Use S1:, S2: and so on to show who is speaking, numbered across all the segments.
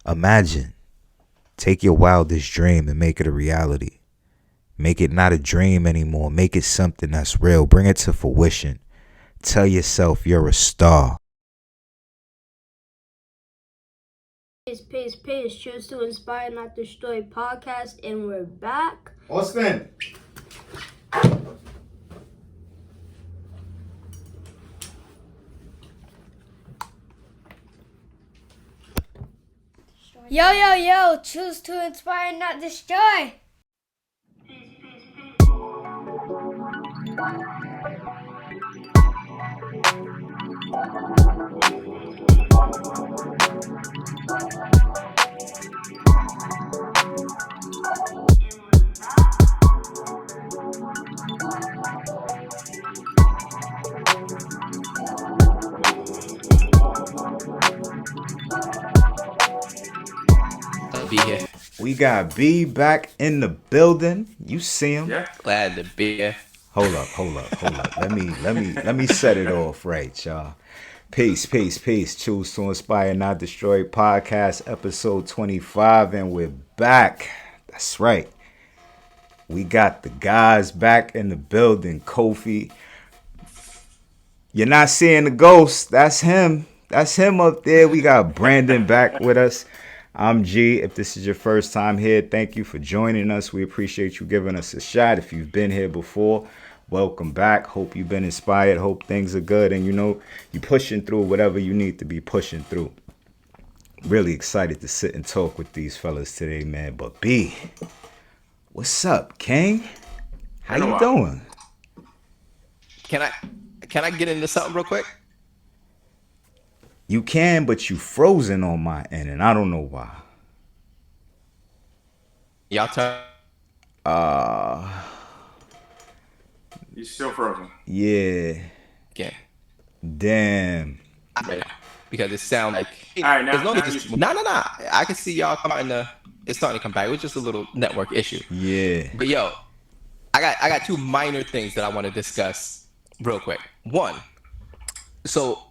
S1: Imagine. Take your wildest dream and make it a reality. Make it not a dream anymore. Make it something that's real. Bring it to fruition. Tell yourself you're a star.
S2: Peace. Choose to inspire, not destroy podcast, and we're back.
S1: Austin.
S2: Yo, choose to inspire, not destroy.
S3: Be here.
S1: We got B back in the building. You see him?
S3: Yeah, glad to be here.
S1: Hold up. Let me set it off right, y'all. Peace. Choose to inspire, not destroy podcast, episode 25, and we're back. That's right. We got the guys back in the building. Kofi. You're not seeing the ghost. That's him. That's him up there. We got Brandon back with us. I'm G. If this is your first time here, thank you for joining us. We appreciate you giving us a shot. If you've been here before, welcome back. Hope you've been inspired. Hope things are good. And you're pushing through whatever you need to be pushing through. Really excited to sit and talk with these fellas today, man. But B, what's up, King? How you doing?
S3: Can I get into something real quick?
S1: You can, but you frozen on my end, and I don't know why.
S3: Y'all turn.
S4: You're still frozen.
S1: Yeah.
S3: Again.
S1: Damn.
S3: Because it sounds like.
S4: All right, now.
S3: No. I can see y'all come out in the. It's starting to come back. It was just a little network issue.
S1: Yeah.
S3: But yo, I got two minor things that I want to discuss real quick. One. So.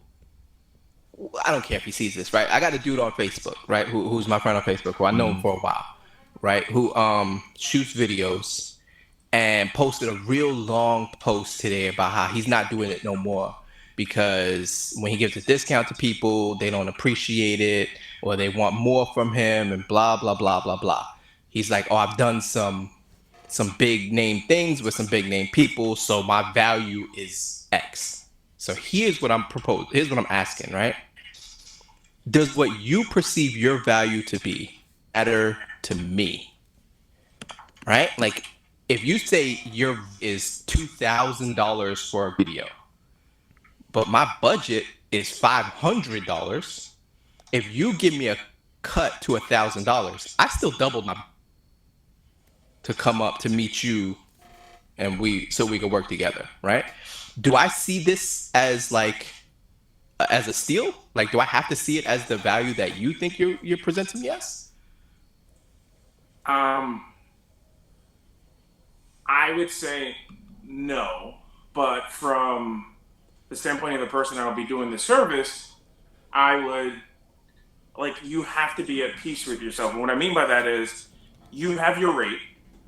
S3: I don't care if he sees this, right? I got a dude on Facebook, right? Who's my friend on Facebook, who I know him for a while, right? Who shoots videos and posted a real long post today about how he's not doing it no more because when he gives a discount to people, they don't appreciate it or they want more from him and blah blah blah blah blah. He's like, oh, I've done some big name things with some big name people, so my value is X. So here's what I'm proposing. Here's what I'm asking, right? Does what you perceive your value to be matter to me? Right? Like, if you say your is $2,000 for a video, but my budget is $500, if you give me a cut to $1,000, I still doubled my to come up to meet you, and so we can work together, right? Do I see this as like as a steal? Like, do I have to see it as the value that you think you're presenting me as?
S4: I would say no, but from the standpoint of the person I'll be doing the service, I would you have to be at peace with yourself. And what I mean by that is you have your rate,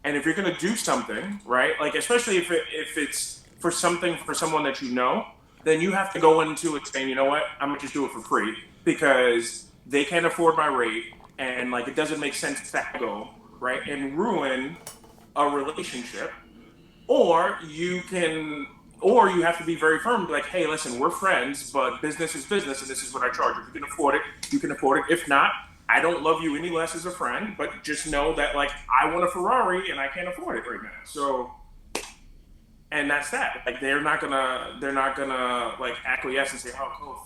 S4: and if you're going to do something, right? Like, especially if it's for someone that you know, then you have to go into it saying, you know what, I'm gonna just do it for free because they can't afford my rate, and like it doesn't make sense to go right and ruin a relationship. Or you have to be very firm, like, hey, listen, we're friends, but business is business, and this is what I charge. If you can afford it, you can afford it. If not, I don't love you any less as a friend, but just know that like I want a Ferrari and I can't afford it right now. So. And that's that. Like they're not gonna like acquiesce and say, "Oh, cool.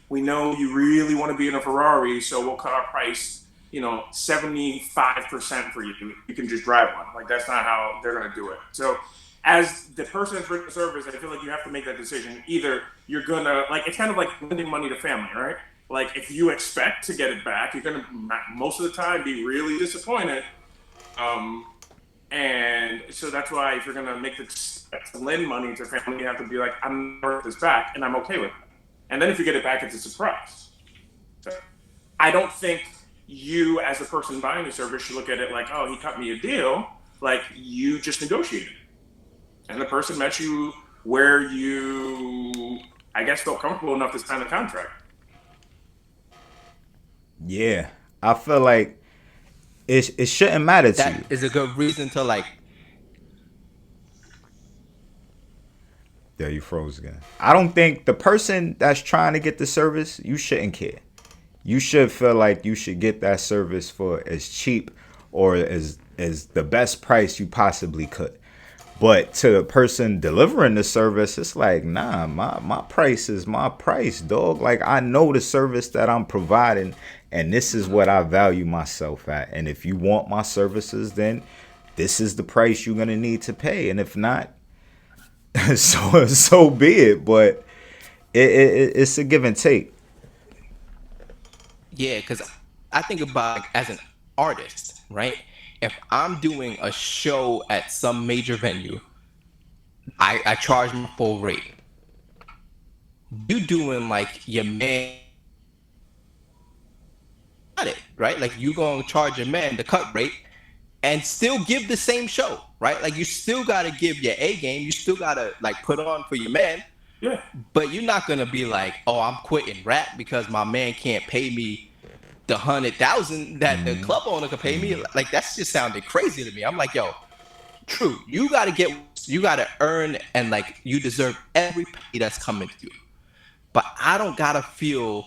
S4: We know you really want to be in a Ferrari, so we'll cut our price, 75% for you. You can just drive one." Like that's not how they're gonna do it. So, as the person that's written the service, I feel like you have to make that decision. Either you're gonna it's kind of like lending money to family, right? Like if you expect to get it back, you're gonna most of the time be really disappointed. And so that's why if you're going to lend money to family, you have to be like, I'm going to this back, and I'm okay with it. And then if you get it back, it's a surprise. So I don't think you as a person buying the service should look at it like, oh, he cut me a deal. Like, you just negotiated. And the person met you where you, I guess, felt comfortable enough to sign the contract.
S1: Yeah, I feel like it shouldn't matter to you.
S3: That is a good reason to like.
S1: There, you froze again. I don't think the person that's trying to get the service, you shouldn't care. You should feel like you should get that service for as cheap or as the best price you possibly could. But to the person delivering the service, it's like, nah, my price is my price, dog. Like, I know the service that I'm providing, and this is what I value myself at. And if you want my services, then this is the price you're gonna need to pay. And if not, so be it. But it's a give and take.
S3: Yeah, because I think about like, as an artist, right? If I'm doing a show at some major venue, I charge my full rate. You doing like your man, got it, right? Like you gonna charge your man the cut rate and still give the same show, right? Like you still gotta give your A game. You still gotta like put on for your man.
S4: Yeah.
S3: But you're not gonna be like, oh, I'm quitting rap because my man can't pay me the 100,000 that the club owner could pay me. Like that's just sounded crazy to me. I'm like, yo, true. You gotta earn and like you deserve every penny that's coming to you. But I don't gotta feel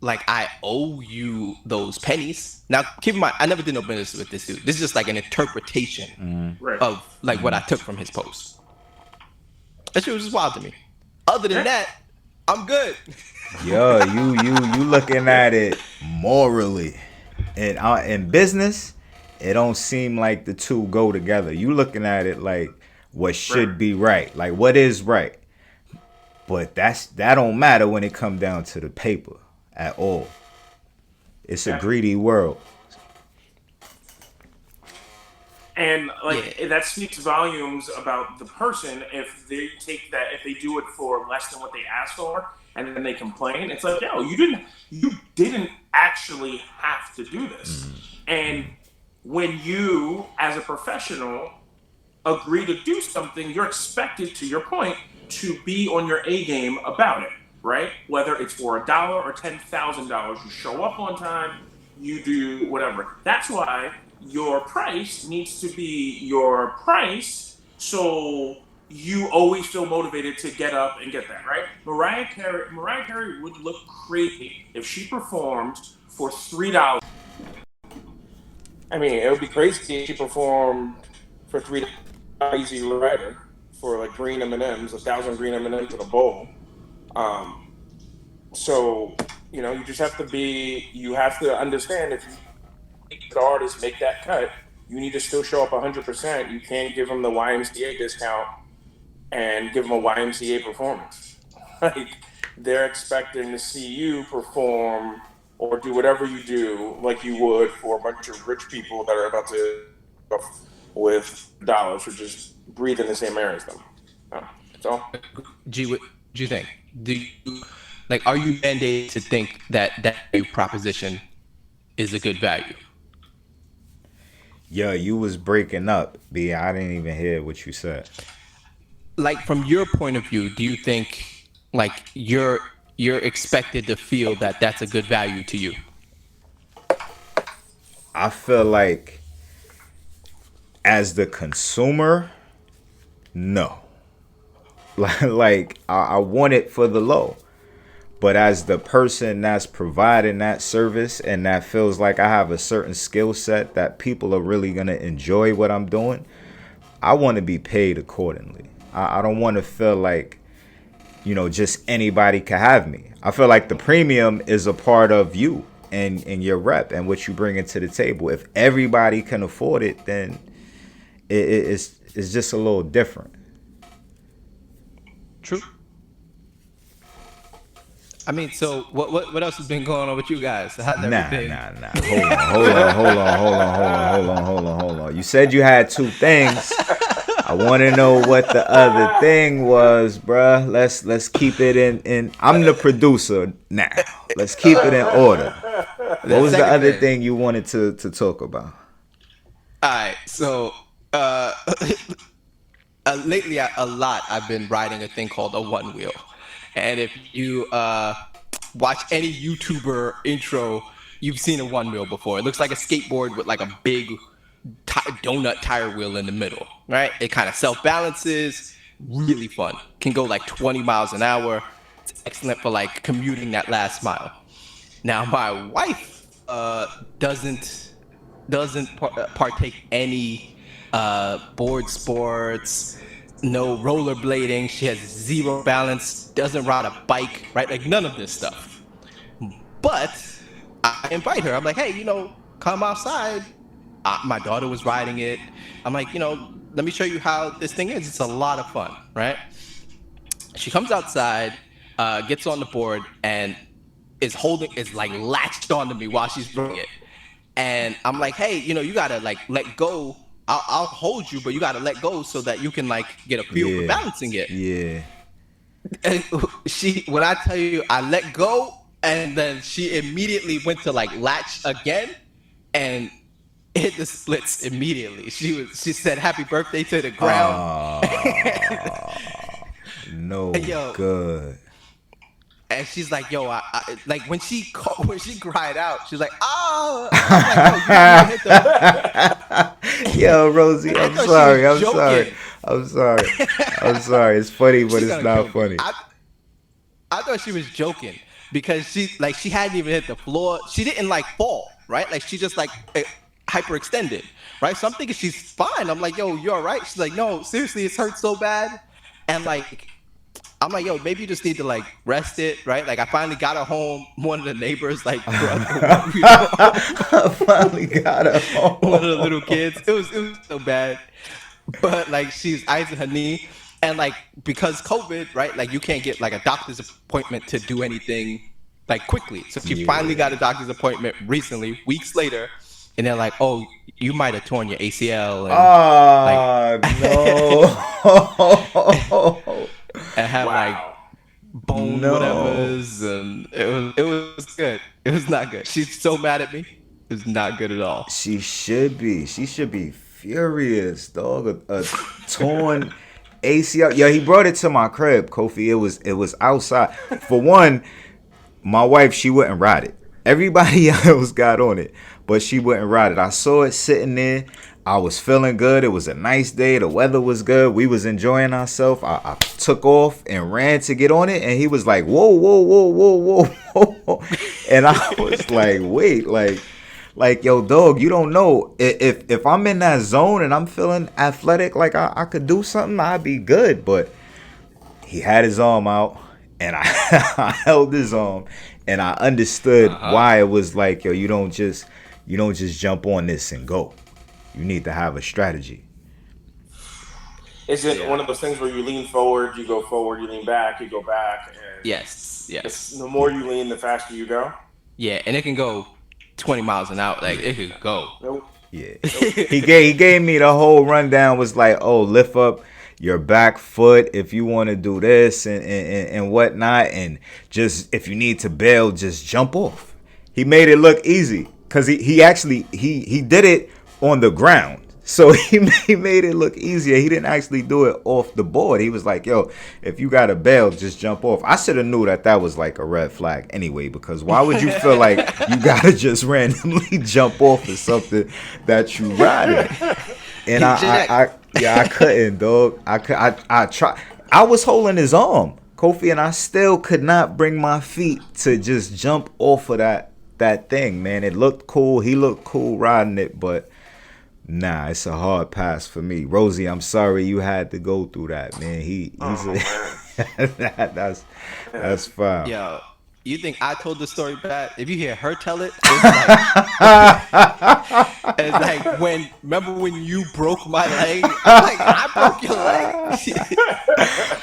S3: like I owe you those pennies. Now, keep in mind, I never did no business with this dude. This is just like an interpretation
S4: Right.
S3: of like what I took from his post. That shit was just wild to me. Other than that, I'm good.
S1: Yo, you looking at it morally, and in business, it don't seem like the two go together. You looking at it like what should be right, like what is right, but that don't matter when it come down to the paper at all. It's a greedy world.
S4: And like that speaks volumes about the person if they do it for less than what they asked for, and then they complain. It's like, yo, you didn't actually have to do this. And when you, as a professional, agree to do something, you're expected, to your point, to be on your A game about it, right? Whether it's for $1 or $10,000, you show up on time, you do whatever. That's why your price needs to be your price, so you always feel motivated to get up and get that, right? Mariah Carey would look crazy if she performed for $3. I mean, it would be crazy if she performed for $3 Easy Rider for like green M&Ms, 1,000 green M&Ms in a bowl. So, you know, you have to understand if you make the artist make that cut, you need to still show up 100%. You can't give them the YMCA discount and give them a YMCA performance. Like, they're expecting to see you perform or do whatever you do like you would for a bunch of rich people that are about to with dollars or just breathe in the same air as them. So,
S3: G, what do you think? Are you mandated to think that value proposition is a good value?
S1: Yo, you was breaking up, B. I didn't even hear what you said.
S3: Like from your point of view, do you think like you're expected to feel that that's a good value to you?
S1: I feel like as the consumer, no. Like I want it for the low. But as the person that's providing that service and that feels like I have a certain skill set that people are really going to enjoy what I'm doing, I want to be paid accordingly. I don't want to feel like, you know, just anybody can have me. I feel like the premium is a part of you and your rep and what you bring into the table. If everybody can afford it, then it's just a little different.
S3: True. I mean, so what else has been going on with you guys? How's everything?
S1: Nah. Hold on. You said you had two things. I want to know what the other thing was, bruh. Let's keep it in. I'm the producer now. Let's keep it in order. What was the
S3: second
S1: other
S3: thing.
S1: thing you wanted to talk about?
S3: All right, so lately a lot I've been riding a thing called a one wheel, and if you watch any YouTuber intro, you've seen a one wheel before. It looks like a skateboard with like a big donut tire wheel in the middle, right? It kind of self balances, really fun. Can go like 20 miles an hour. It's excellent for like commuting that last mile. Now my wife doesn't partake any board sports, no rollerblading. She has zero balance, doesn't ride a bike, right? Like none of this stuff. But I invite her. I'm like, hey, come outside. My daughter was riding it. I'm like, let me show you how this thing is. It's a lot of fun, right? She comes outside, gets on the board, and is like latched onto me while she's doing it. And I'm like, hey, you gotta like let go. I'll hold you, but you gotta let go so that you can like get a feel for
S1: Yeah.
S3: balancing it.
S1: Yeah.
S3: And when I tell you, I let go, and then she immediately went to like latch again, and hit the splits immediately. She said happy birthday to the ground.
S1: No
S3: Yo.
S1: good.
S3: And she's like, yo, I like when she cried out, she's like, oh, I'm like, yo, you didn't even hit the.
S1: Yo, Rosie,
S3: I
S1: I'm
S3: thought she
S1: sorry.
S3: was
S1: I'm sorry.
S3: joking.
S1: I'm sorry. I'm sorry. It's funny, but
S3: She's
S1: it's
S3: gonna
S1: not
S3: kill me.
S1: funny.
S3: I thought she was joking because she hadn't even hit the floor. She didn't like fall, right? Like she just like hyperextended, right? So I'm thinking she's fine. I'm like, yo, you all right? She's like, no, seriously, it's hurt so bad. And like, I'm like, yo, maybe you just need to like rest it, right? Like I finally got her home. One of the neighbors like
S1: I finally got her home.
S3: one of the little kids. It was so bad. But like she's icing her knee. And like because COVID, right? Like you can't get like a doctor's appointment to do anything like quickly. So she finally got a doctor's appointment recently, weeks later, and they're like, "Oh, you might have torn your ACL
S1: No.
S3: and have like
S4: Wow.
S3: bone
S1: No.
S3: whatevers, and it was good. It was not good. She's so mad at me. It was not good at all.
S1: She should be. She should be furious, dog. A torn ACL. Yeah, he brought it to my crib, Kofi. It was outside. For one, my wife, she wouldn't ride it. Everybody else got on it, but she wouldn't ride it. I saw it sitting there. I was feeling good. It was a nice day. The weather was good. We was enjoying ourselves. I took off and ran to get on it, and he was like, "Whoa, whoa, whoa, whoa, whoa, whoa!" And I was like, "Wait, like, yo, dog, you don't know if I'm in that zone and I'm feeling athletic, like I could do something, I'd be good." But he had his arm out, and I, I held his arm, and I understood why it was like, yo, you don't just jump on this and go. You need to have a strategy.
S4: Is it one of those things where you lean forward, you go forward, you lean back, you go back, and
S3: Yes.
S4: the more you lean, the faster you go?
S3: Yeah, and it can go 20 miles an hour. Like it could go.
S4: Nope.
S1: Yeah. He gave me the whole rundown, was like, oh, lift up your back foot if you want to do this and whatnot, and just if you need to bail, just jump off. He made it look easy because he actually he did it on the ground. So he made it look easier. He didn't actually do it off the board. He was like, yo, if you got a bail, just jump off. I should have knew that was like a red flag anyway, because why would you feel like you got to just randomly jump off of something that you riding? And I couldn't, dog. I tried. I was holding his arm, Kofi, and I still could not bring my feet to just jump off of that thing, man. It looked cool. He looked cool riding it, but nah, it's a hard pass for me. Rosie, I'm sorry you had to go through that, man. That's foul.
S3: Yo, you think I told the story bad? If you hear her tell it, it's like remember when you broke my leg? I'm like, I broke your leg.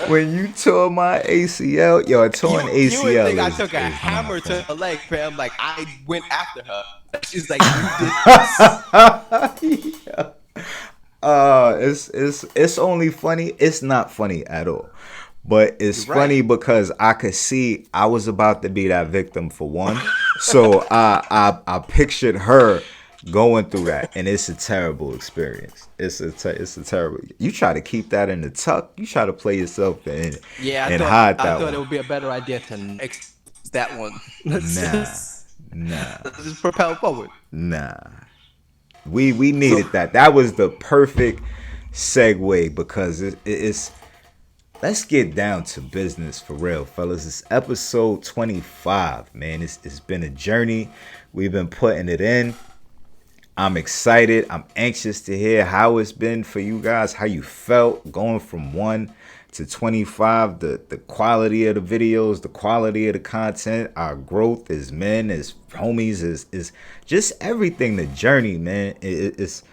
S1: When you tore my ACL, yo, a torn ACL.
S3: You would think I
S1: is-
S3: took a
S1: is
S3: hammer
S1: not
S3: to
S1: fun.
S3: her leg, fam. Like I went after her. She's like, you did this.
S1: It's only funny. It's not funny at all. But it's
S3: You're right.
S1: funny because I could see I was about to be that victim for one. So I pictured her going through that, and it's a terrible experience. It's a terrible. You try to keep that in the tuck. You try to play yourself
S3: Yeah,
S1: and hide
S3: I
S1: that
S3: thought it
S1: one.
S3: would be a better idea to expose that one.
S1: Nah, nah,
S3: Let's just propel forward.
S1: nah. We
S3: So
S1: needed that. That was the perfect segue because it's. Let's get down to business for real, fellas. It's episode 25, man. It's been a journey. We've been putting it in. I'm excited. I'm anxious to hear how it's been for you guys, how you felt going from 1 to 25, the quality of the videos, the quality of the content, our growth as men, as homies, is just everything, the journey, man. It's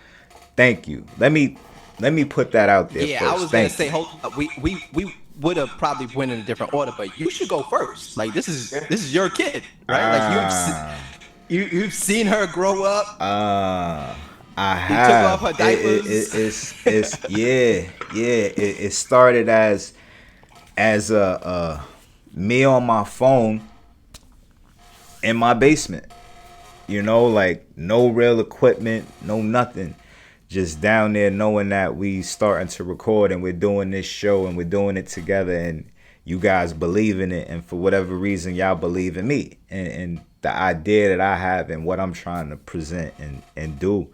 S1: thank you. Let me put that out there
S3: yeah, I
S1: first.
S3: was gonna
S1: Thank
S3: say,
S1: you.
S3: hold up. We would have probably went in a different order, but you should go first. Like
S4: Yeah.
S3: this is your kid, right? Like
S1: Ah,
S3: you've seen her grow up.
S1: uh, I
S3: You took off
S1: have.
S3: her diapers.
S1: It's yeah, yeah. It started as a me on my phone in my basement. You know, like no real equipment, no nothing. Just down there knowing that we starting to record and we're doing this show and we're doing it together and you guys believe in it and for whatever reason y'all believe in me and the idea that I have and what I'm trying to present and do.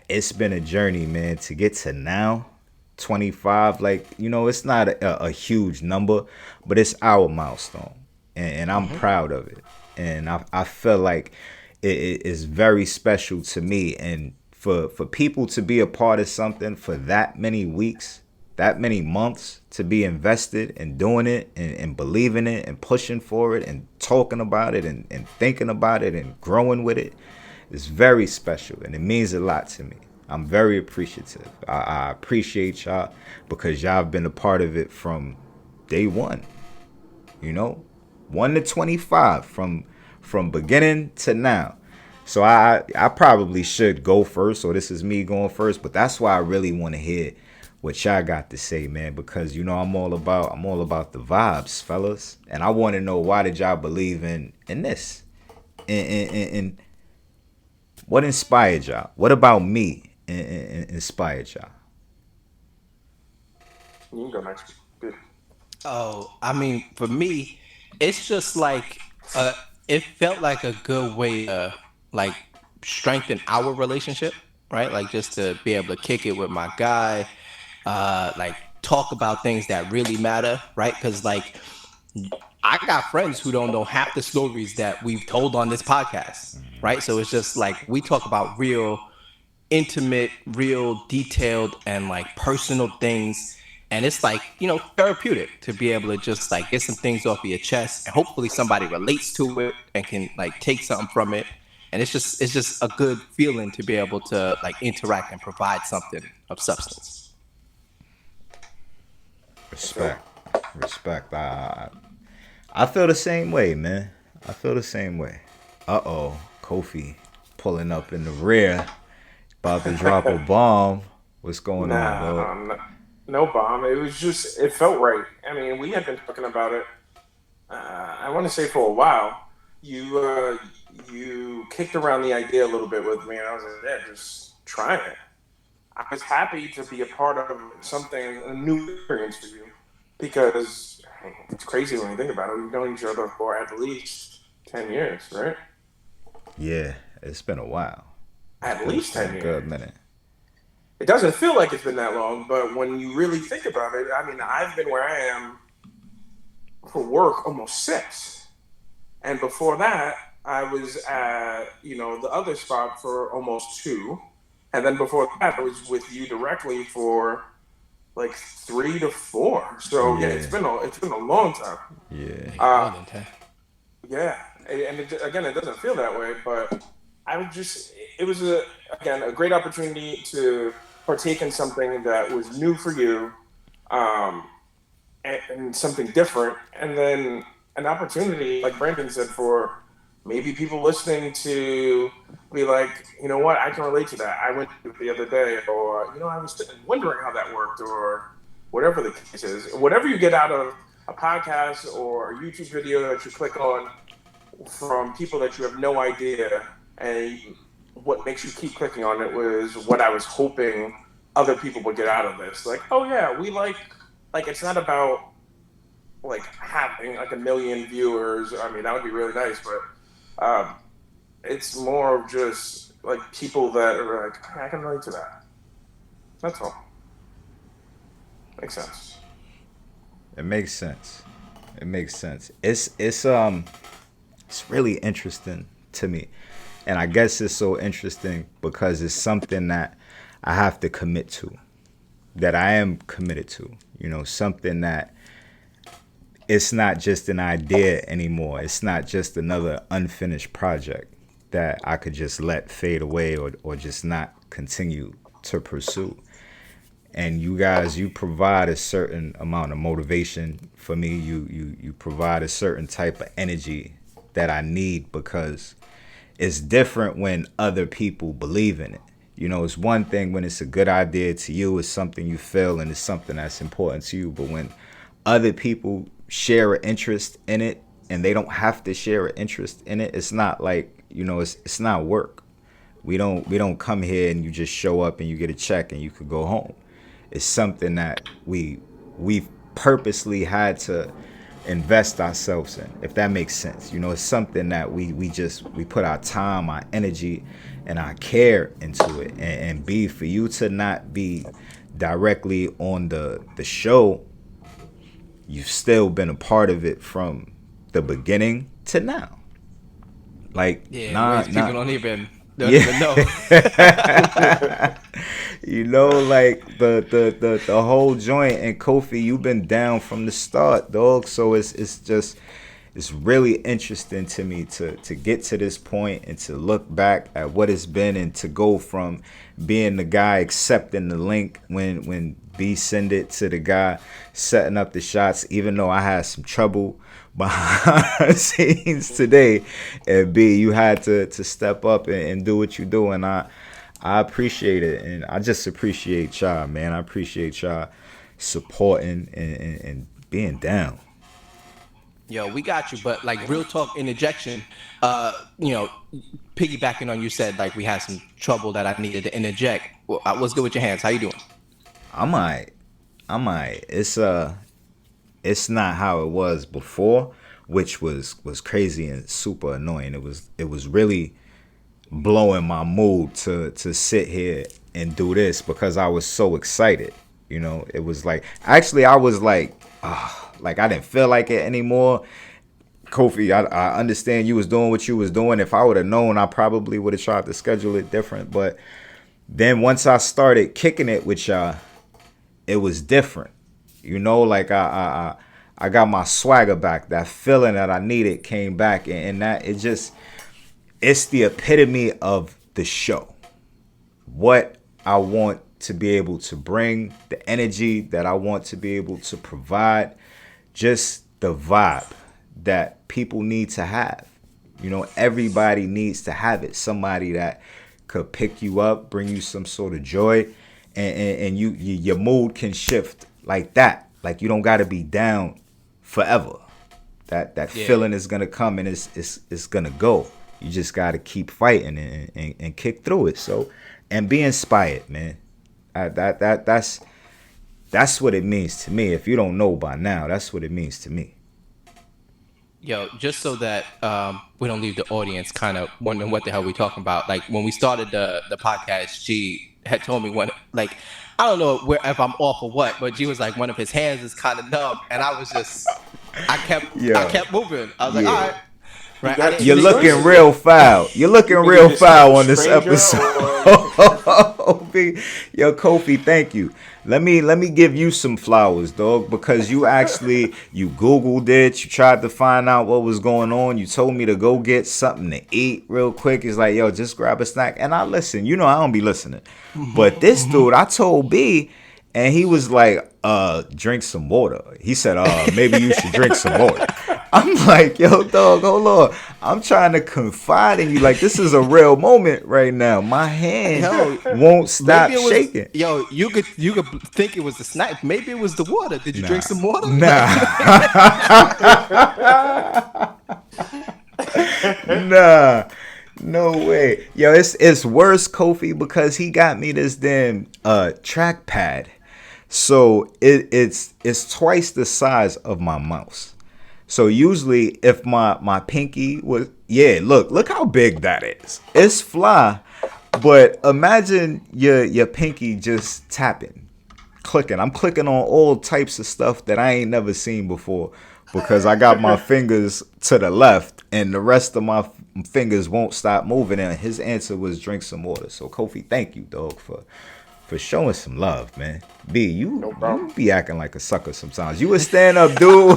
S1: It's been a journey, man, to get to now 25. Like, you know, it's not a huge number, but it's our milestone and I'm proud of it. And I feel like it is very special to me. And for people to be a part of something for that many weeks, that many months, to be invested in doing it and believing it and pushing for it and talking about it and thinking about it and growing with it is very special and it means a lot to me. I'm very appreciative. I appreciate y'all because y'all have been a part of it from day one. You know, 1 to 25 from beginning to now. So I probably should go first, so this is me going first, but that's why I really want to hear what y'all got to say, man, because you know I'm all about the vibes, fellas, and I want to know why did y'all believe in this, and what inspired y'all? What about me inspired y'all?
S4: You can go next. Good.
S3: Oh, I mean, for me, it's just like it felt like a good way to like strengthen our relationship, right? Like just to be able to kick it with my guy, like talk about things that really matter, right? Because like I got friends who don't know half the stories that we've told on this podcast, right? So it's just like we talk about real intimate, real detailed, and like personal things. And it's like, you know, therapeutic to be able to just like get some things off of your chest and hopefully somebody relates to it and can like take something from it. And it's just a good feeling to be able to like interact and provide something of substance.
S4: So,
S1: Respect, respect. I feel the same way, man. I feel the same way. Uh-oh, Kofi pulling up in the rear, about to drop a bomb. What's going on,
S4: nah,
S1: dog?
S4: no bomb. It was just, it felt right. I mean, we had been talking about it. I want to say for a while. You you kicked around the idea a little bit with me, and I was like, yeah, just try it. I was happy to be a part of something, a new experience for you, because hey, it's crazy when you think about it. We've known each other for at least 10 years, right?
S1: Yeah, it's been a while.
S4: At
S1: It's
S4: least
S1: been a
S4: 10 years.
S1: good minute.
S4: It doesn't feel like it's been that long, but when you really think about it, I mean, I've been where I am for work almost 6. And before that, I was at, the other spot for almost 2. And then before that, I was with you directly for like 3 to 4. So yeah,
S1: Yeah,
S4: it's been a long time.
S1: yeah.
S3: Nigga,
S4: Uh,
S3: more than 10.
S4: yeah, and again, it doesn't feel that way, but I would just it was a great opportunity to partake in something that was new for you, um, and something different, and then an opportunity, like Brandon said, for maybe people listening to be like, you know what, I can relate to that. I went to it the other day, or I was sitting wondering how that worked, or whatever the case is, whatever you get out of a podcast or a YouTube video that you click on from people that you have no idea, and what makes you keep clicking on it was what I was hoping other people would get out of this. Like, oh yeah, we like it's not about like having like a million viewers. I mean, that would be really nice, but it's more of just like people that are like, I can relate to that. That's all. Makes sense.
S1: It makes sense. It makes sense. It's really interesting to me. And I guess it's so interesting because it's something that I have to commit to, that I am committed to. You know, something that it's not just an idea anymore. It's not just another unfinished project that I could just let fade away or just not continue to pursue. And you guys, you provide a certain amount of motivation for me. You provide a certain type of energy that I need, because it's different when other people believe in it. You know, it's one thing when it's a good idea to you, it's something you feel and it's something that's important to you. But when other people share an interest in it and they don't have to share an interest in it, it's not like, you know, it's not work. We don't come here and you just show up and you get a check and you could go home. It's something that we purposely had to invest ourselves in, if that makes sense. You know, it's something that we put our time, our energy, and our care into it. And B, for you to not be directly on the show, you've still been a part of it from the beginning to now. Like,
S3: people don't even know.
S1: You know, like the whole joint. And Kofi, you've been down from the start, dog. So it's really interesting to me to get to this point and to look back at what it's been, and to go from being the guy accepting the link when B send it to the guy setting up the shots, even though I had some trouble behind the scenes today, and B, you had to step up and do what you do. And I appreciate it, and I just appreciate y'all, man. I appreciate y'all supporting and being down.
S3: Yo, we got you, but like real talk interjection, you know, piggybacking on you said like we had some trouble that I needed to interject. What's good with your hands? How you doing?
S1: I'm alright. It's not how it was before, which was crazy and super annoying. It was really blowing my mood to sit here and do this, because I was so excited. You know, it was like, actually I was like I didn't feel like it anymore. Kofi, I understand you was doing what you was doing. If I would have known, I probably would have tried to schedule it different. But then once I started kicking it with y'all, it was different. You know, like I got my swagger back. That feeling that I needed came back, and that it's the epitome of the show. What I want to be able to bring, the energy that I want to be able to provide, just the vibe that people need to have. You know, everybody needs to have it. Somebody that could pick you up, bring you some sort of joy, and your mood can shift like that. Like, you don't got to be down forever. That feeling is gonna come, and it's gonna go. You just got to keep fighting and kick through it. So, and be inspired, man. That's what it means to me. If you don't know by now, that's what it means to me.
S3: Yo, just so that we don't leave the audience kind of wondering what the hell we talking about. Like when we started the podcast, G had told me like, I don't know if I'm off or what, but G was like, one of his hands is kind of numb, and I was just, I kept moving. I was like, all right. Right.
S1: You're looking real foul. You're looking real foul on this episode. Yo, Kofi, thank you. Let me give you some flowers, dog, because you Googled it. You tried to find out what was going on. You told me to go get something to eat real quick. It's like, yo, just grab a snack. And I listen. You know I don't be listening. But this dude, I told B, and he was like, drink some water. He said, maybe you should drink some water. I'm like, yo, dog, hold on. I'm trying to confide in you. Like, this is a real moment right now. My hand
S3: Yo,
S1: won't stop
S3: maybe it was.
S1: shaking.
S3: Yo, you could think it was the snipe. Maybe it was the water. Did you drink some water?
S1: Nah. Nah. No way. Yo, it's worse, Kofi, because he got me this damn trackpad. So it's twice the size of my mouse. So usually if my pinky was, yeah, look how big that is. It's fly, but imagine your pinky just tapping, clicking. I'm clicking on all types of stuff that I ain't never seen before because I got my fingers to the left and the rest of my fingers won't stop moving. And his answer was drink some water. So Kofi, thank you, dog, for showing some love, man. B, you be acting like a sucker sometimes. You a stand-up dude,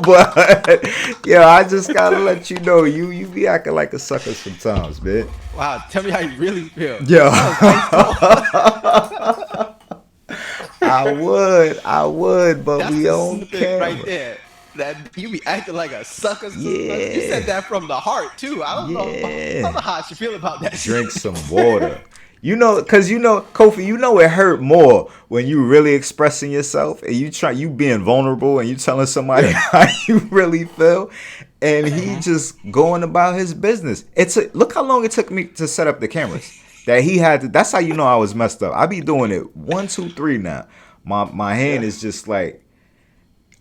S1: but yeah, I just gotta let you know you be acting like a sucker sometimes, man.
S3: Wow, tell me how you really feel.
S1: Yeah. I would, but
S3: That's
S1: we
S3: the
S1: on
S3: snippet
S1: camera.
S3: right there. That you be acting like a sucker.
S1: Yeah.
S3: You said that from the heart too. I don't know how I should feel about that.
S1: Drink some water. You know, cause Kofi, it hurt more when you really expressing yourself and you being vulnerable and you telling somebody how you really feel, and he just going about his business. Look how long it took me to set up the cameras. That he had to. That's how you know I was messed up. I be doing it 1, 2, 3 now. My hand is just like,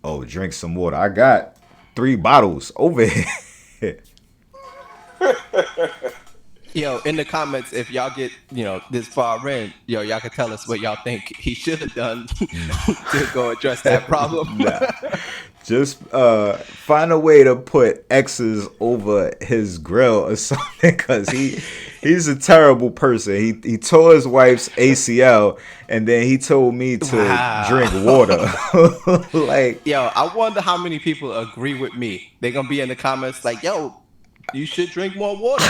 S1: oh, drink some water. I got 3 bottles over here.
S3: Yo, in the comments, if y'all get this far in, y'all can tell us what y'all think he should have done to go address that problem.
S1: Nah. Just find a way to put X's over his grill or something, because he's a terrible person. He tore his wife's ACL and then he told me to drink water. Like,
S3: yo, I wonder how many people agree with me. They're gonna be in the comments like, yo, you should drink more water.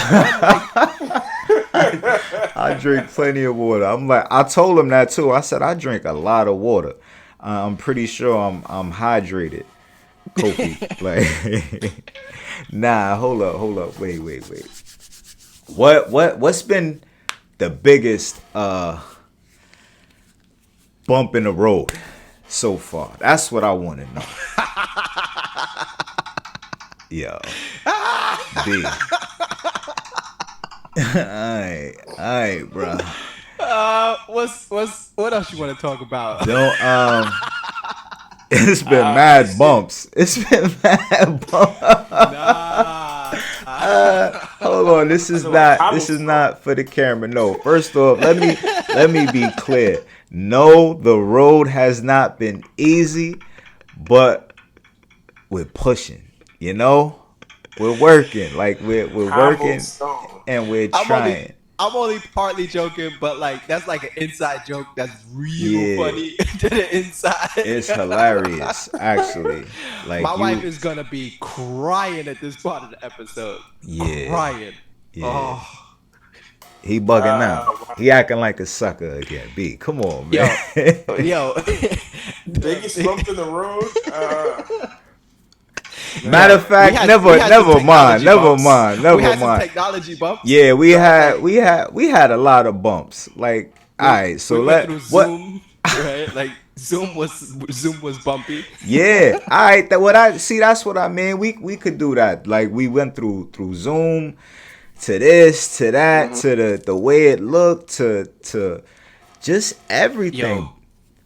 S1: I drink plenty of water. I'm like, I told him that too. I said I drink a lot of water. I'm pretty sure I'm hydrated. Kofi, like, nah, hold up, wait. What's been the biggest bump in the road so far? That's what I want to know. Yo, B. Alright, bro.
S3: What else you want to talk about?
S1: It's been mad bumps. It's been mad bumps. Hold on, this is not for the camera. No, first off, let me be clear. No, the road has not been easy, but we're pushing. We're working. Like we're working, and we're trying.
S3: I'm only partly joking, but like that's like an inside joke that's real funny to the inside.
S1: It's hilarious, actually. Like
S3: my wife is gonna be crying at this part of the episode.
S1: Yeah,
S3: crying.
S1: Yeah.
S3: Oh.
S1: He bugging out. He acting like a sucker again. B, come on, man.
S3: Yo.
S4: Biggest bump in the road.
S1: Matter of fact, never mind.
S3: We had some technology bumps.
S1: Yeah, we had a lot of bumps. Like, all right, so
S3: Zoom, right? Like Zoom was bumpy.
S1: Yeah, all right. That's what I mean. We could do that. Like, we went through Zoom to this, to that, to the way it looked, to just everything.
S3: Yo,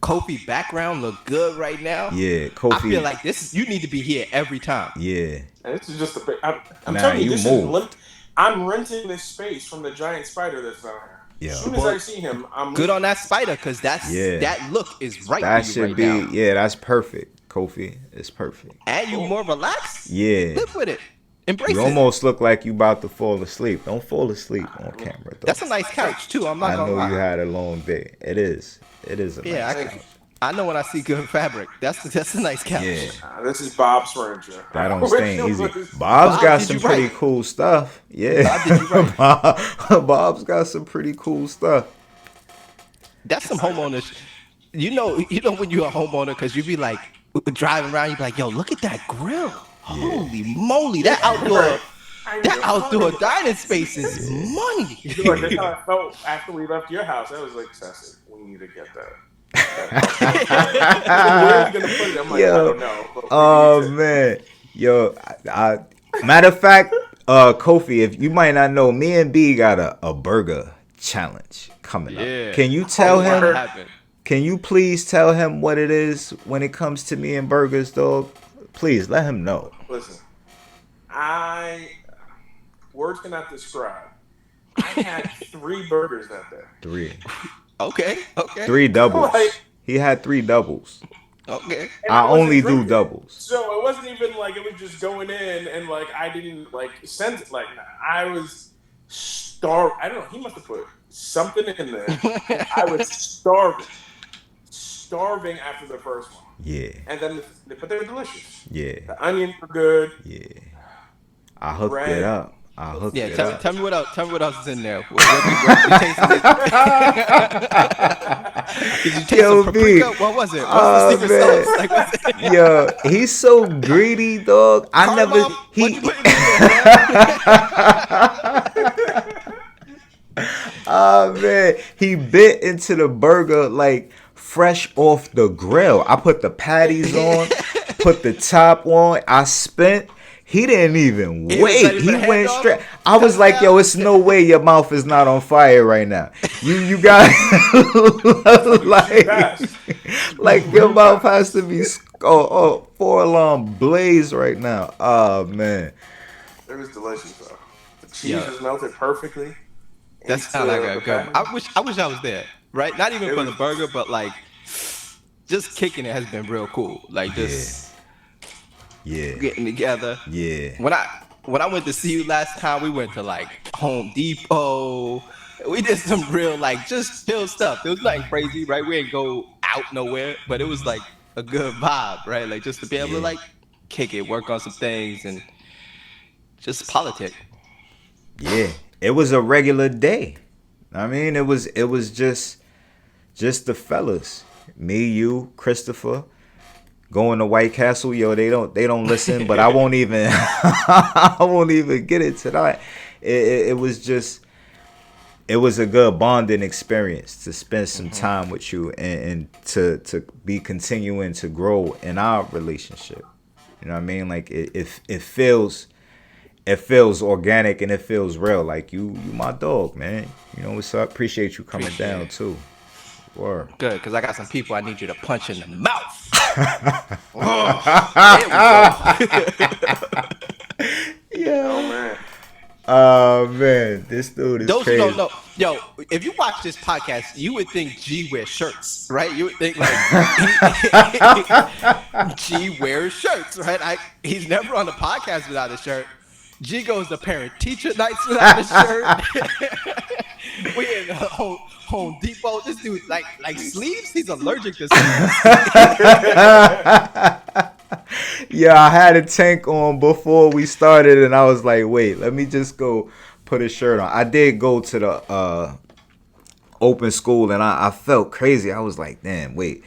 S3: Kofi background look good right now.
S1: Yeah, Kofi.
S3: I feel like you need to be here every time.
S1: Yeah.
S4: And this is just I'm telling you, I'm renting this space from the giant spider that's down here.
S1: Yeah.
S4: As soon as I see him, I'm
S3: good on that spider, because that look is right.
S1: That
S3: for you
S1: should
S3: right
S1: be
S3: now.
S1: Yeah, that's perfect, Kofi. It's perfect.
S3: And you more relaxed.
S1: Yeah.
S3: Live with it. Embrace it.
S1: You almost look like you about to fall asleep. Don't fall asleep on camera, though.
S3: That's a nice couch too. I'm not gonna lie.
S1: I know you had a long day. It is a nice couch.
S3: I know when I see good fabric. That's a nice couch.
S1: Yeah.
S4: This is Bob's furniture.
S1: That don't stay easy. Bob's got some pretty cool stuff. Yeah. Bob's got some pretty cool stuff.
S3: That's some homeowners. You know when you're a homeowner, because you be like driving around, you be like, yo, look at that grill. Holy moly, that outdoor dining space is money.
S4: George, that's how I felt after we left your house. I was like, excessive. We need to get that. Where are we gonna put it? I'm like, I don't know. But
S1: Oh man, yo, matter of fact, Kofi, if you might not know, me and B got a burger challenge coming up. Can you tell him? Can you please tell him what it is when it comes to me and burgers, dog? Please let him know.
S4: Listen, words cannot describe. I had 3 burgers that day.
S1: 3.
S3: Okay.
S1: 3 doubles. He had 3 doubles.
S3: Okay.
S4: And
S1: I only do doubles.
S4: So it wasn't even like it was just going in and like I didn't like sense it. Like I was starved. I don't know. He must have put something in there. I was starving after the first one.
S1: Yeah.
S4: And then, but they were delicious.
S1: Yeah.
S4: The onions were good.
S1: Yeah. I hooked it up.
S3: Tell me what else. Tell me what else is in there. Did you taste some paprika? What was it? What's the secret sauce? Like, what's it?
S1: Yo, he's so greedy, dog. Oh man, he bit into the burger like fresh off the grill. I put the patties on, put the top on. I spent. He didn't even wait. He went straight. I was like, yo, it's no way your mouth is not on fire right now. You got like your mouth has to be 4-alarm blaze right now. Oh man,
S4: it was delicious though. The cheese was melted perfectly.
S3: That sounds like a good. I wish I was there. Right, not even for the burger, but like just kicking it has been real cool. Like just.
S1: Yeah.
S3: Getting together.
S1: Yeah.
S3: When I went to see you last time, we went to like Home Depot. We did some real like just chill stuff. It was nothing crazy, right? We didn't go out nowhere, but it was like a good vibe, right? Like just to be able to like kick it, work on some things, and just politic.
S1: Yeah, it was a regular day. I mean, it was just the fellas, me, you, Christopher. Going to White Castle, yo, they don't listen, but I won't even get into that. It was a good bonding experience to spend some time with you and to be continuing to grow in our relationship. You know what I mean? Like it feels organic and it feels real. Like you my dog, man. You know what's up? Appreciate you coming down too. Word.
S3: Good, because I got some people I need you to punch in the mouth.
S1: Yeah. Oh man, this dude is
S3: Those
S1: crazy.
S3: who don't know, yo, if you watch this podcast, you would think G wears shirts, right? You would think like G wears shirts, right? He's never on the podcast without a shirt. G goes to parent-teacher nights without a shirt. We in Home Depot. This dude like sleeves. He's allergic to sleeves.
S1: Yeah, I had a tank on before we started, and I was like, wait, let me just go put a shirt on. I did go to the open school, and I felt crazy. I was like, damn, wait.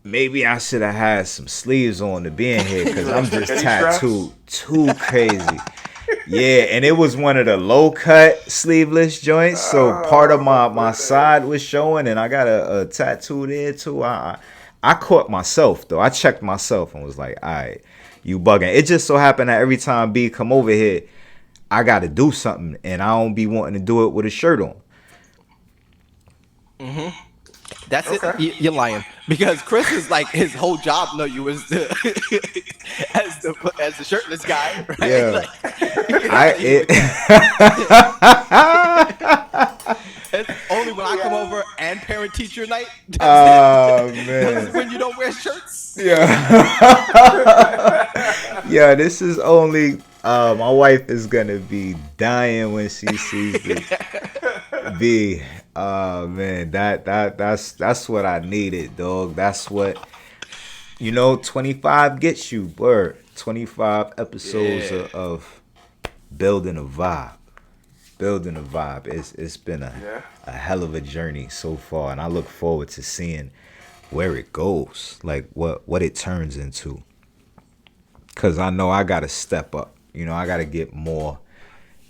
S1: Maybe I should have had some sleeves on to be in here because I'm just tattooed too crazy. Yeah, and it was one of the low-cut sleeveless joints, so part of my side was showing, and I got a tattoo there too. I caught myself, though. I checked myself and was like, all right, you bugging. It just so happened that every time B come over here, I got to do something, and I don't be wanting to do it with a shirt on.
S3: Mm-hmm. That's okay. It. You're lying because Chris is like his whole job. No, you was as the shirtless guy. Right?
S1: Yeah,
S3: it's only when I come over and parent teacher night.
S1: Man,
S3: that's when you don't wear shirts.
S1: Yeah, yeah. This is only. My wife is gonna be dying when she sees this. B. Man, that's what I needed, dog. That's what 25 gets you, word. 25 episodes of building a vibe. It's been a hell of a journey so far, and I look forward to seeing where it goes, like what it turns into. because I know I gotta step up. You know, I gotta get more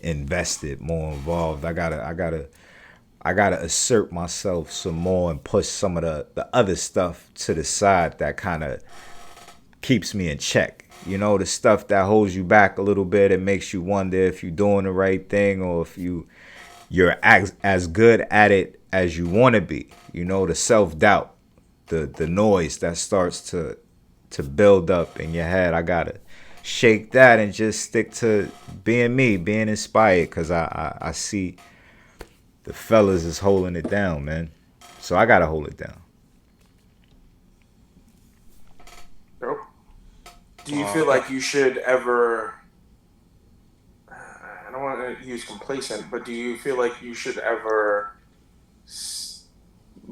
S1: invested, more involved. I gotta assert myself some more and push some of the other stuff to the side that kind of keeps me in check. You know, the stuff that holds you back a little bit and makes you wonder if you're doing the right thing or if you're as good at it as you want to be. You know, the self-doubt, the noise that starts to build up in your head. I gotta shake that and just stick to being me, being inspired, because I see the fellas is holding it down, man. So I gotta hold it down.
S4: Nope. Do you feel like you should ever? I don't want to use complacent, but do you feel like you should ever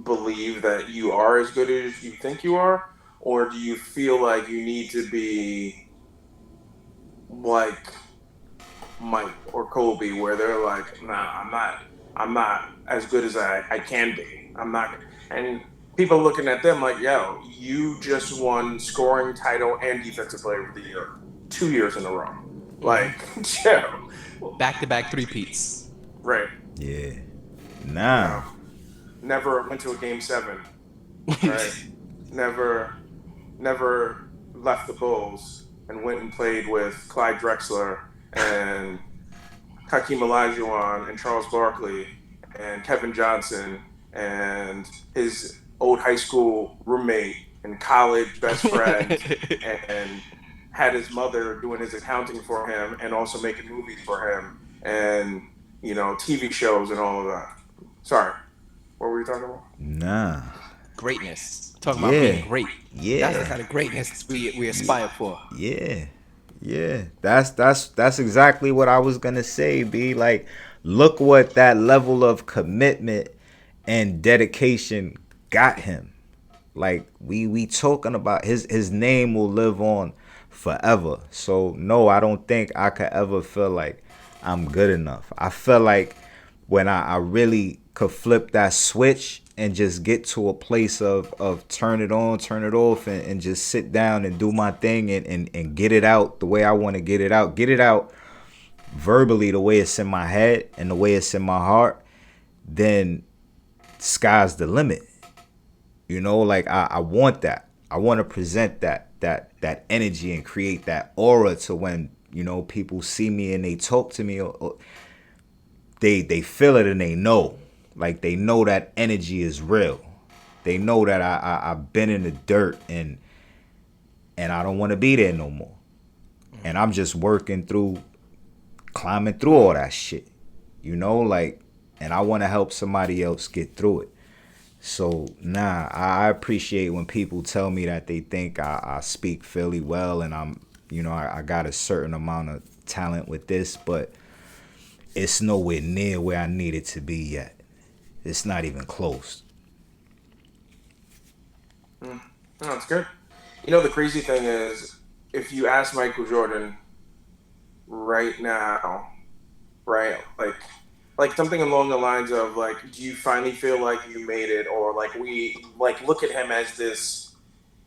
S4: believe that you are as good as you think you are, or do you feel like you need to be like Mike or Kobe, where they're like, "Nah, I'm not as good as I can be. I'm not." And people looking at them like, "Yo, you just won scoring title and defensive player of the year 2 years in a row." Like, yo,
S3: Back-to-back three-peats.
S4: right?
S1: Yeah.
S4: You
S1: Nah.
S4: know, never went to a game 7, right? never left the Bulls and went and played with Clyde Drexler and Hakeem Olajuwon and Charles Barkley and Kevin Johnson and his old high school roommate and college best friend and had his mother doing his accounting for him and also making movies for him and, you know, TV shows and all of that. Sorry. What were we talking about?
S1: Nah.
S3: Greatness. Talking about
S1: Yeah.
S3: being great.
S1: Yeah.
S3: That's the kind of greatness we aspire for.
S1: Yeah. Yeah. That's exactly what I was gonna say, B. Like, look what that level of commitment and dedication got him. Like, we talking about his name will live on forever. So no, I don't think I could ever feel like I'm good enough. I feel like when I really could flip that switch and just get to a place of turn it on, turn it off, and just sit down and do my thing and get it out the way I want to get it out. Get it out verbally the way it's in my head and the way it's in my heart, then sky's the limit. You know, like I want that. I want to present that energy and create that aura to when, you know, people see me and they talk to me or they feel it and they know. Like, they know that energy is real. They know that I've been in the dirt and I don't want to be there no more. And I'm just working through, climbing through all that shit. You know, like, and I want to help somebody else get through it. So, nah, I appreciate when people tell me that they think I speak fairly well and I'm, you know, I got a certain amount of talent with this, but it's nowhere near where I need it to be yet. It's not even close.
S4: No, it's good. You know, the crazy thing is, if you ask Michael Jordan right now, right, like something along the lines of like, do you finally feel like you made it, or like we like look at him as this,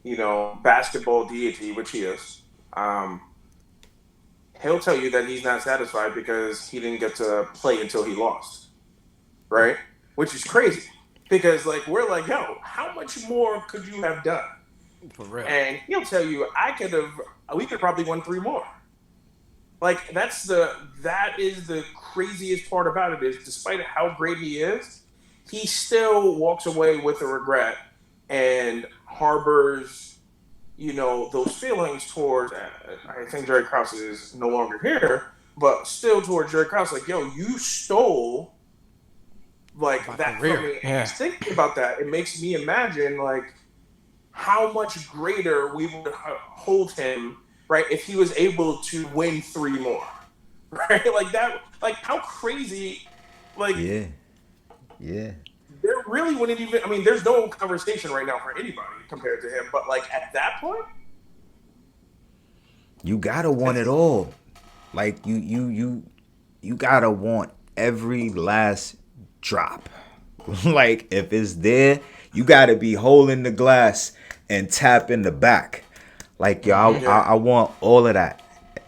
S4: you know, basketball deity, which he is. He'll tell you that he's not satisfied because he didn't get to play until he lost, right? Which is crazy because like we're like, yo, how much more could you have done?
S3: For real.
S4: And he'll tell you, we could probably won 3 more. Like that is the craziest part about it is, despite how great he is, he still walks away with a regret and harbors, you know, those feelings towards. I think Jerry Krause is no longer here, but still towards Jerry Krause, like, yo, you stole like
S3: My
S4: that
S3: career.
S4: from me.
S3: Yeah.
S4: And just thinking about that, it makes me imagine like how much greater we would hold him, right, if he was able to win 3 more, right? Like that, like how crazy, like
S1: Yeah.
S4: there really wouldn't even. I mean, there's no conversation right now for anybody compared to him, but like at that point,
S1: You gotta want it all. Like you gotta want every last drop. Like, if it's there, you gotta be holding the glass and tapping the back. Like, yo, I want all of that.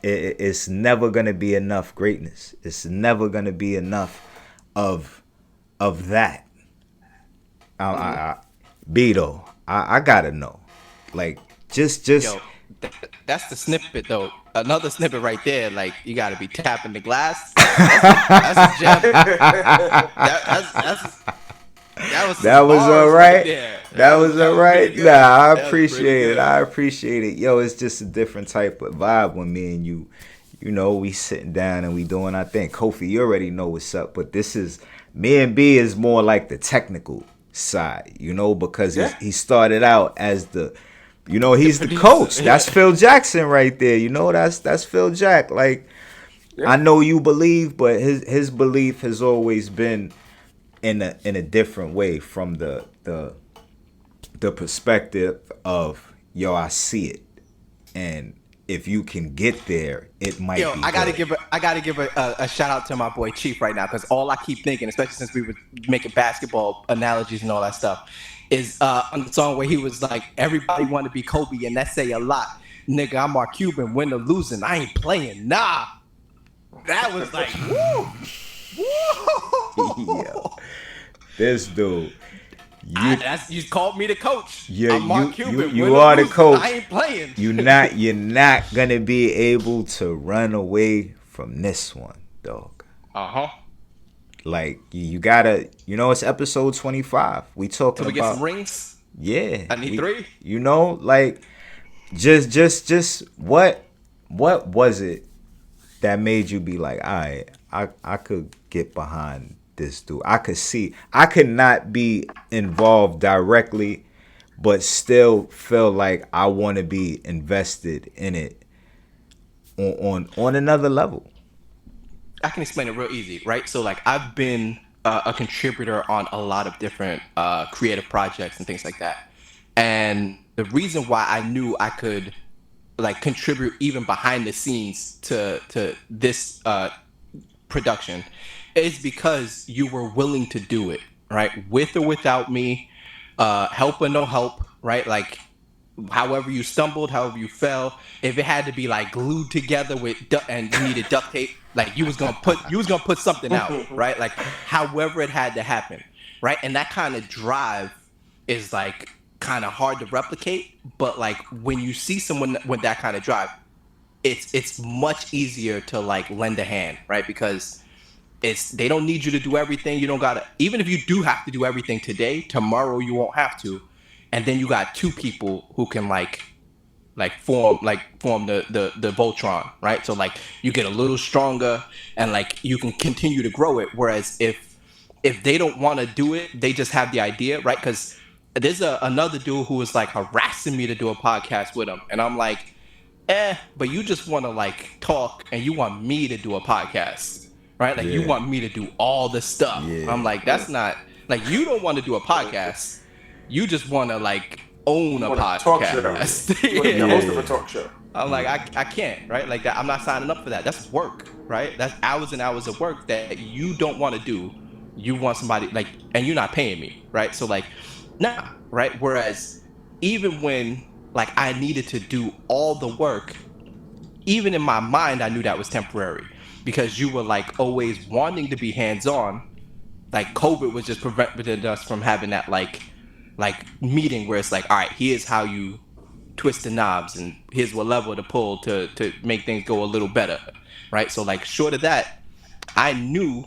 S1: It's never gonna be enough greatness. It's never gonna be enough of that. Beto, I gotta know. Like, just
S3: Yo, that's the snippet though. Another snippet right there. Like you got to be tapping the glass. That's a gem. That was
S1: that
S3: some
S1: was all
S3: bars right
S1: right.
S3: there.
S1: That was all
S3: pretty
S1: right.
S3: good.
S1: Nah, I
S3: That was pretty
S1: appreciate it.
S3: good.
S1: I appreciate it. Yo, it's just a different type of vibe when me and you, we sitting down and we doing our thing. Kofi, you already know what's up, but this is me and B is more like the technical side, because he started out as he's the
S3: producer,
S1: coach.
S3: yeah.
S1: That's Phil Jackson right there. That's Phil Jack. Like, I know you believe, but his belief has always been in a different way from the perspective of, yo, I see it, and if you can get there, it might
S3: Yo,
S1: be
S3: I gotta
S1: good.
S3: give a shout out to my boy Chief right now because all I keep thinking, especially since we were making basketball analogies and all that stuff, is on the song where he was like, "Everybody want to be Kobe, and that say a lot, nigga. I'm Mark Cuban, win or losing, I ain't playing, nah." That was like, woo, woo.
S1: Yo, this dude,
S3: You called me the coach.
S1: yeah,
S3: I'm Mark Cuban.
S1: you
S3: win or
S1: are the
S3: losing,
S1: coach.
S3: I ain't playing.
S1: You're not gonna be able to run away from this one, dog.
S3: Uh-huh.
S1: Like, you gotta, it's episode 25. We talking
S3: Till we
S1: about
S3: get some rings.
S1: yeah.
S3: I need 3.
S1: Like, just what was it that made you be like, all right, I could get behind this dude. I could not be involved directly, but still feel like I want to be invested in it on another level.
S3: I can explain it real easy, right? So like I've been a contributor on a lot of different creative projects and things like that. And the reason why I knew I could like contribute even behind the scenes to this production is because you were willing to do it, right? With or without me, help or no help, right? Like however you stumbled, however you fell, if it had to be like glued together with and you needed duct tape, like you was gonna put something out, right? Like however it had to happen, right? And that kind of drive is like kind of hard to replicate, but like when you see someone with that kind of drive, it's much easier to like lend a hand, right? Because they don't need you to do everything. You don't gotta, even if you do have to do everything today, tomorrow you won't have to. And then you got 2 people who can form the Voltron, right? So like you get a little stronger and like you can continue to grow it. Whereas if they don't want to do it, they just have the idea, right? Because there's another dude who was like harassing me to do a podcast with him, and I'm like, but you just want to like talk and you want me to do a podcast, right? Like you
S1: Yeah.
S3: want me to do all the stuff.
S1: Yeah.
S3: I'm like, that's not like you don't want to do a podcast. You just want to like own a podcast.
S4: Talk shit out here. You want to be the host of a talk show.
S3: I'm like, I can't, right? Like that, I'm not signing up for that. That's work, right? That's hours and hours of work that you don't want to do. You want somebody like, and you're not paying me, right? So like, nah, right? Whereas even when like I needed to do all the work, even in my mind, I knew that was temporary because you were like always wanting to be hands-on. Like COVID was just preventing us from having that like meeting where it's like, all right, here's how you twist the knobs and here's what lever to pull to make things go a little better, right? So like short of that, I knew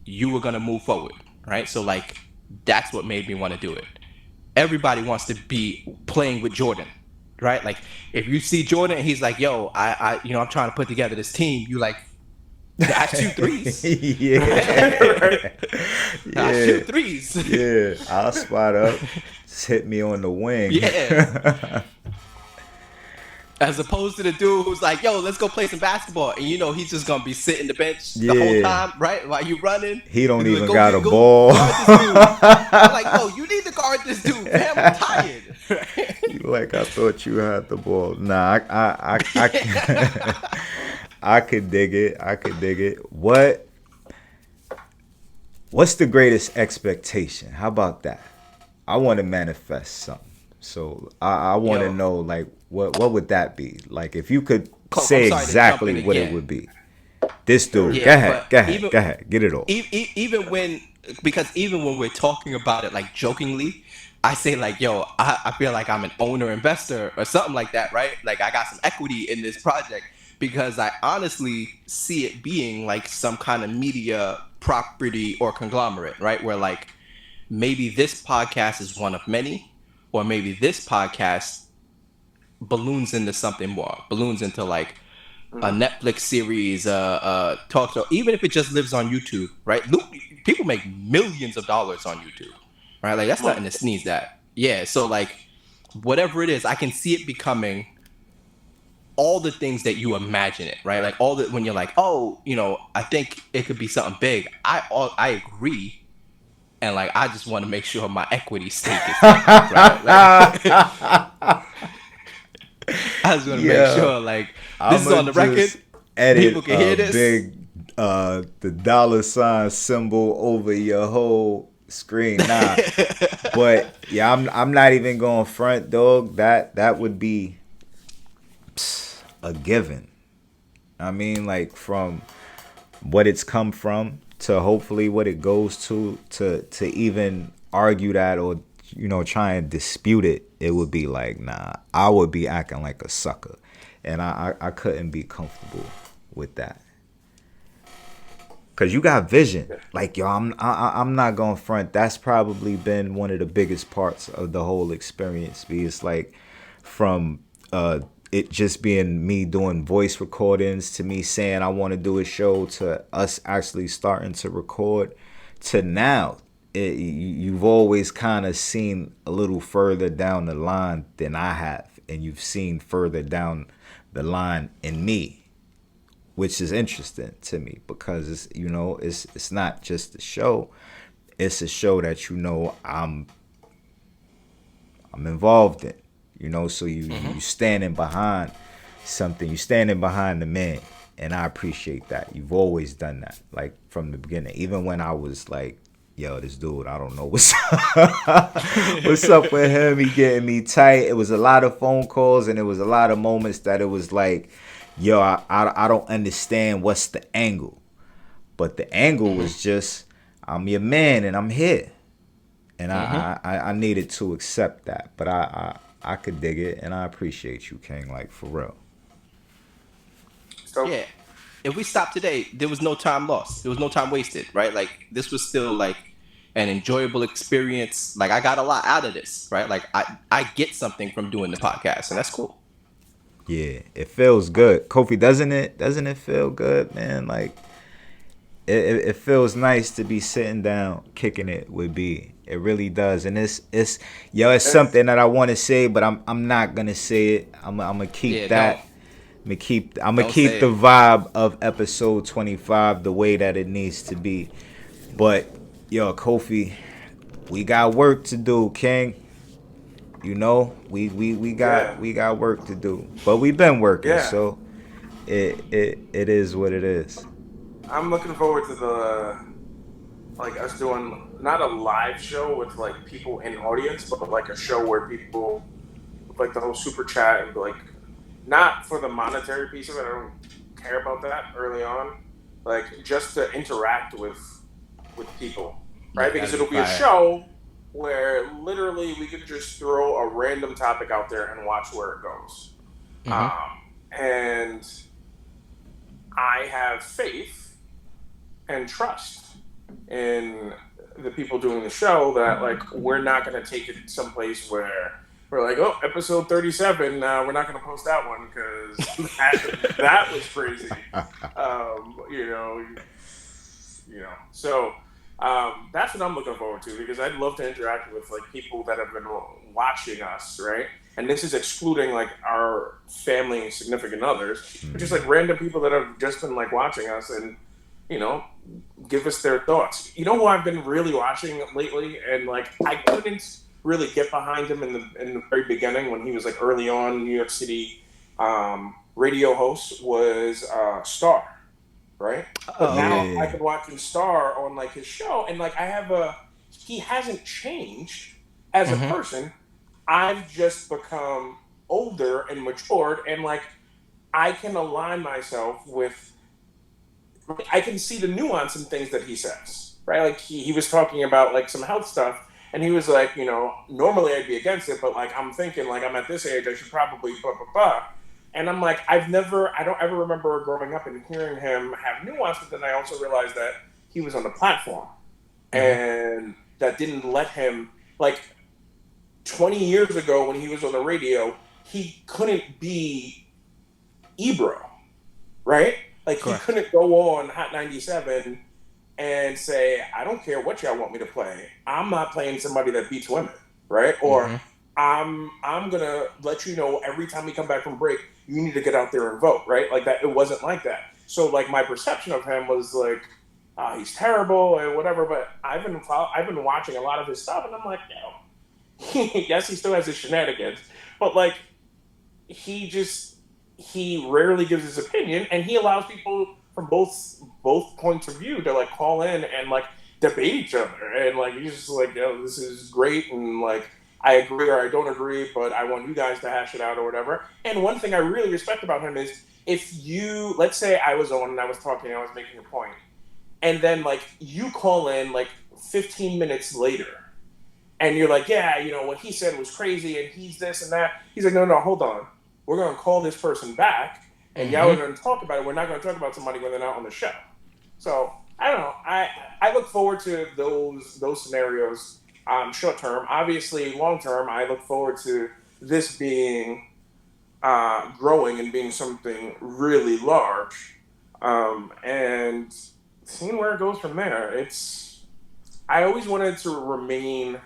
S3: you were gonna move forward, right? So like that's what made me want to do it. Everybody wants to be playing with Jordan, right? Like if you see Jordan, he's like, yo, I'm trying to put together this team. You like, I shoot threes.
S1: Yeah.
S3: I shoot threes.
S1: Yeah. I'll spot up. Just hit me on the wing.
S3: Yeah. As opposed to the dude who's like, yo, let's go play some basketball. And he's just going to be sitting the bench the whole time, right? While you running.
S1: He don't even
S3: like,
S1: got a ball.
S3: Guard this dude. I'm like, no, you need to guard this dude. Man, I'm tired.
S1: You like, I thought you had the ball. Nah, I could dig it. I could dig it. What's the greatest expectation? How about that? I want to manifest So I want to
S3: Yo,
S1: know like what would that be? Like if you could
S3: Kof, I'm
S1: say
S3: sorry to jump
S1: exactly
S3: in
S1: what it
S3: again.
S1: would be. This
S4: Sure.
S1: dude, go
S3: Yeah,
S1: ahead,
S3: but
S1: go ahead, go ahead, get it off.
S3: even when, because even when we're talking about it like jokingly, I say like, yo, I feel like I'm an owner investor or something like that, right? Like I got some equity in this project because I honestly see it being like some kind of media property or conglomerate, right? Where like maybe this podcast is one of many, or maybe this podcast balloons into something more, balloons into like a
S4: Mhm.
S3: Netflix series, talk show, even if it just lives on YouTube, right? People make millions of dollars on YouTube, right? Like that's nothing to
S4: Multiple.
S3: sneeze at. Yeah, so like whatever it is, I can see it becoming all the things that you imagine it, right? Like all the when you're like, oh, I think it could be something big. I agree, and like I just want to make sure my equity stake is taken, right? Like I just want to make
S1: Yeah,
S3: sure like this is
S1: I'ma
S3: on the record.
S1: just
S3: People
S1: edit
S3: can
S1: a
S3: hear this.
S1: big the dollar sign symbol over your whole screen. Nah, but yeah, I'm not even going front, dog. That would be a given. I mean, like from what it's come from to hopefully what it goes to even argue that or try and dispute it, it would be like, nah, I would be acting like a sucker, and I couldn't be comfortable with that. Cause you got vision, like yo, I'm not gonna front. That's probably been one of the biggest parts of the whole experience. Because like from it just being me doing voice recordings to me saying I want to do a show to us actually starting to record to now. You've always kind of seen a little further down the line than I have, and you've seen further down the line in me, which is interesting to me because it's not just a show, it's a show that I'm involved in, so you standing behind something, you standing behind the man, and I appreciate that. You've always done that, like from the beginning, even when I was like, yo, this dude, I don't know what's what's up with him, he getting me tight. It was a lot of phone calls and it was a lot of moments that it was like, yo, I don't understand what's the angle. But the angle was just, I'm your man and I'm here. And I needed to accept that. But I could dig it and I appreciate you, King, like for real.
S4: So
S3: Yeah. If we stopped today, there was no time lost. There was no time wasted, right? Like this was still like an enjoyable experience. Like I got a lot out of this, right? Like I get something from doing the podcast, and that's cool.
S1: Yeah, it feels good. Kofi, doesn't it? Doesn't it feel good, man? Like it feels nice to be sitting down kicking it with B. It really does, and it's it's
S4: yes,
S1: something that I want to say, but I'm not gonna say it. I'm gonna keep
S3: Yeah, don't
S1: that. I'm gonna
S3: don't
S1: keep
S3: say
S1: the
S3: it.
S1: vibe of episode 25 the way that it needs to be. But Kofi, we got work to do, King. We got
S4: yeah,
S1: we got work to do, but we've been working,
S4: yeah.
S1: so it is what it is.
S4: I'm looking forward to the like us doing not a live show with like people in audience, but like a show where people like the whole super chat and like not for the monetary piece of it. I don't care about that early on. Like just to interact with people, right?
S3: Yeah,
S4: Because
S3: that'd be
S4: it'll be a
S3: fire.
S4: show where literally we could just throw a random topic out there and watch where it goes.
S3: Mm-hmm.
S4: And I have faith and trust in the people doing the show that like we're not going to take it someplace where we're like, oh, episode 37, we're not going to post that one because that was crazy. um, you know so that's what I'm looking forward to because I'd love to interact with like people that have been watching us, right? And this is excluding like our family and significant others, but just like random people that have just been like watching us and you know give us their thoughts. You know who I've been really watching lately, and like I couldn't really get behind him in the very beginning when he was like early on New York City radio host was Star, right? But
S3: Oh,
S4: now
S3: okay.
S4: I
S1: Yeah.
S4: could watch him star on like his show, and like he hasn't changed as a
S3: Mm-hmm.
S4: person, I've just become older and matured, and like I can align myself with, I can see the nuance in things that he says, right? Like he was talking about like some health stuff, and he was like, normally I'd be against it, but like I'm thinking like I'm at this age, I should probably blah blah blah. And I'm like, I don't ever remember growing up and hearing him have nuance, but then I also realized that he was on the platform, and that didn't let him, like 20 years ago when he was on the radio, he couldn't be Ebro, right? Like he
S3: Correct.
S4: couldn't go on Hot 97 and say, I don't care what y'all want me to play. I'm not playing somebody that beats women, right? Or I'm gonna let you know every time we come back from break, you need to get out there and vote, right? Like that. It wasn't like that. So like my perception of him was like, he's terrible and whatever. But I've been watching a lot of his stuff, and I'm like, yes, he still has his shenanigans, but like he rarely gives his opinion, and he allows people from both points of view to like call in and like debate each other, and like he's just like, this is great, and like I agree or I don't agree, but I want you guys to hash it out or whatever. And one thing I really respect about him is, if you, let's say I was on and I was talking, I was making a point, and then like you call in like 15 minutes later and you're like, yeah, what he said was crazy, and he's this and that. He's like, no, no, hold on. We're going to call this person back, and y'all are going to talk about it. We're not going to talk about somebody when they're not on the show. So I don't know. I look forward to those scenarios. Short term, obviously, long term, I look forward to this being growing and being something really large, and seeing where it goes from there. I always wanted to remain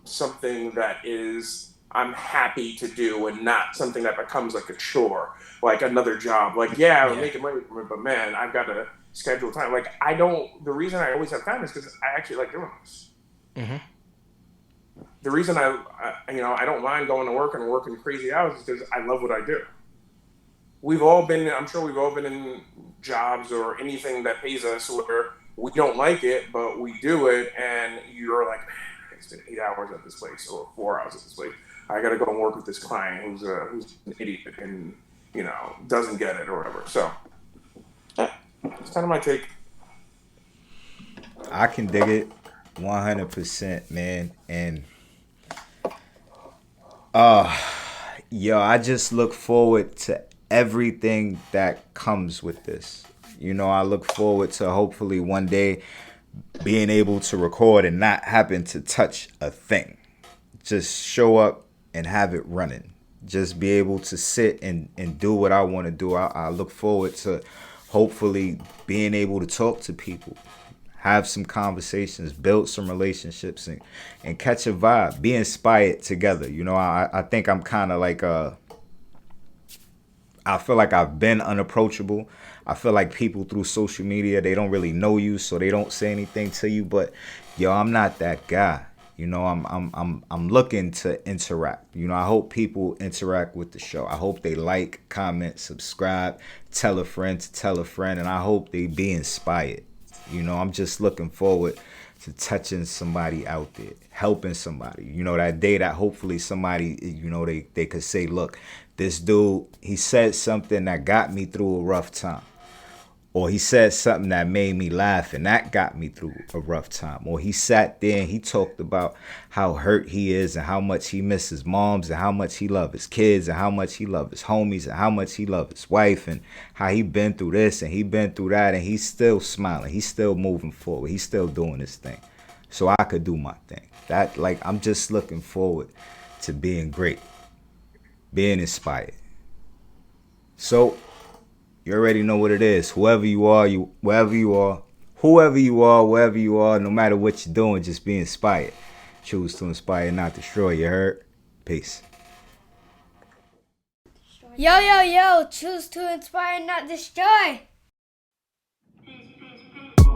S4: something that is I'm happy to do, and not something that becomes like a chore, like another job. Like, yeah, I'm making money from it, but man, I've got to schedule time. Like, I don't. The reason I always have time is because I actually like doing this. The reason I don't mind going to work and working crazy hours is because I love what I do. I'm sure we've all been in jobs or anything that pays us where we don't like it, but we do it, and you're like, man, I spent 8 hours at this place or 4 hours at this place. I got to go and work with this client who's an idiot and doesn't get it or whatever. So that's kind of my take.
S1: I can dig it 100%, man. And I just look forward to everything that comes with this. I look forward to hopefully one day being able to record and not having to touch a thing. Just show up and have it running. Just be able to sit and do what I want to do. I look forward to hopefully being able to talk to people, have some conversations, build some relationships, and catch a vibe, be inspired together. I think I'm kind of like I feel like I've been unapproachable. I feel like people through social media, they don't really know you, so they don't say anything to you. But I'm not that guy. I'm looking to interact. I hope people interact with the show. I hope they like, comment, subscribe, tell a friend to tell a friend, and I hope they be inspired. I'm just looking forward to touching somebody out there, helping somebody. That day that hopefully somebody, they could say, look, this dude, he said something that got me through a rough time. Or he said something that made me laugh and that got me through a rough time. Or he sat there and he talked about how hurt he is and how much he misses moms and how much he loves his kids and how much he loves his homies and how much he loves his wife and how he been through this and he been through that, and he's still smiling. He's still moving forward. He's still doing his thing. So I could do my thing. I'm just looking forward to being great, being inspired. So you already know what it is. Whoever you are, wherever you are, whoever you are, wherever you are, no matter what you're doing, just be inspired. Choose to inspire, not destroy. You heard? Peace.
S2: Yo, yo, yo, choose to inspire, not destroy. Peace, peace, peace.